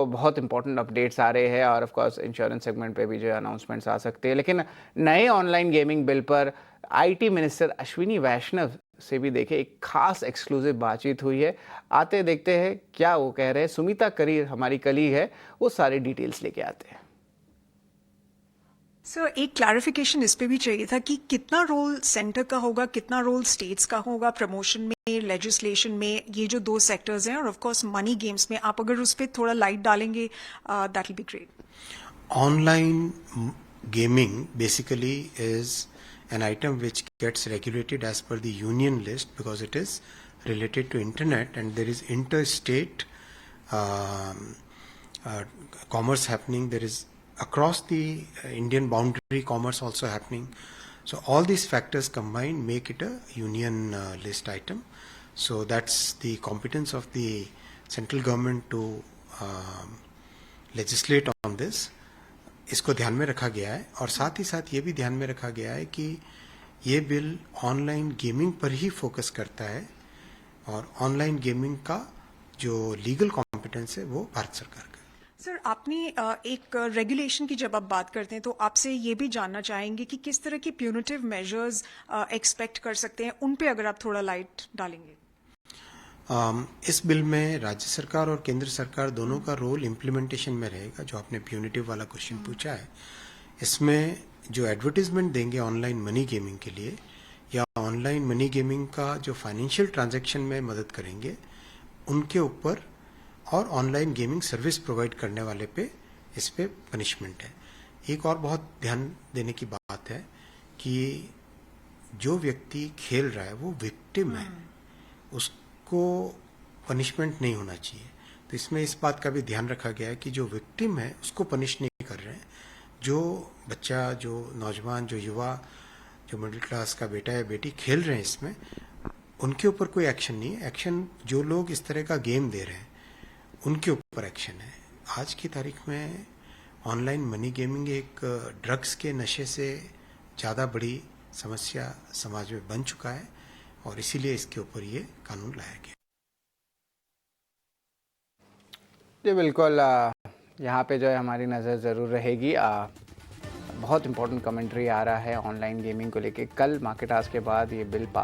बहुत important updates आ रहे हैं और ऑफ कोर्स इंश्योरेंस सेगमेंट पे भी जो अनाउंसमेंट्स आ सकते हैं। लेकिन नए ऑनलाइन गेमिंग बिल पर आईटी मिनिस्टर अश्विनी वैष्णव से भी देखिए एक खास एक्सक्लूसिव बातचीत हुई है। आते देखते हैं क्या वो कह रहे हैं। सुमिता करीर हमारी कलीग है, वो सारे डिटेल्स लेके आते हैं। सर, एक क्लैरिफिकेशन इस पे भी चाहिए था कि कितना रोल सेंटर का होगा, कितना रोल स्टेट्स का होगा प्रमोशन में, लेजिस्लेशन में, ये जो दो सेक्टर्स हैं, और ऑफ कोर्स मनी गेम्स में। आप अगर उस पर थोड़ा लाइट डालेंगे, that will be great. Online gaming basically is an item which gets regulated as per the union list because it is related to internet and there is interstate um, commerce happening. There is across the Indian boundary commerce also happening. So all these factors combined make it a union list item. So that's the competence of the central government to legislate on this. इसको ध्यान में रखा गया है और साथ ही साथ ये भी ध्यान में रखा गया है कि ये बिल ऑनलाइन गेमिंग पर ही फोकस करता है और ऑनलाइन गेमिंग का जो लीगल कॉम्पिटेंस है वो भारत सरकार का। सर, आपने एक रेगुलेशन की जब आप बात करते हैं तो आपसे ये भी जानना चाहेंगे कि किस तरह की प्यूनिटिव मेजर्स एक्सपेक्ट कर सकते हैं, उन पे अगर आप थोड़ा लाइट डालेंगे। इस बिल में राज्य सरकार और केंद्र सरकार दोनों का रोल इम्प्लीमेंटेशन में रहेगा। जो आपने प्यूनिटिव वाला क्वेश्चन पूछा है, इसमें जो एडवर्टीजमेंट देंगे ऑनलाइन मनी गेमिंग के लिए या ऑनलाइन मनी गेमिंग का जो फाइनेंशियल ट्रांजैक्शन में मदद करेंगे उनके ऊपर और ऑनलाइन गेमिंग सर्विस प्रोवाइड करने वाले पे इस पे पनिशमेंट है। एक और बहुत ध्यान देने की बात है कि जो व्यक्ति खेल रहा है वो विक्टिम है, उसको पनिशमेंट नहीं होना चाहिए। तो इसमें इस बात का भी ध्यान रखा गया है कि जो विक्टिम है उसको पनिश नहीं कर रहे हैं। जो बच्चा, जो नौजवान, जो युवा, जो मिडिल क्लास का बेटा या बेटी खेल रहे हैं इसमें, उनके ऊपर कोई एक्शन नहीं है। एक्शन जो लोग इस तरह का गेम दे रहे हैं उनके ऊपर एक्शन है। आज की तारीख में ऑनलाइन मनी गेमिंग एक ड्रग्स के नशे से ज़्यादा बड़ी समस्या समाज में बन चुका है और इसीलिए इसके ऊपर ये कानून लाया गया। जी बिल्कुल, यहाँ पे जो है हमारी नज़र ज़रूर रहेगी। बहुत इंपॉर्टेंट कमेंट्री आ रहा है ऑनलाइन गेमिंग को लेके। कल मार्केट आज के बाद ये बिल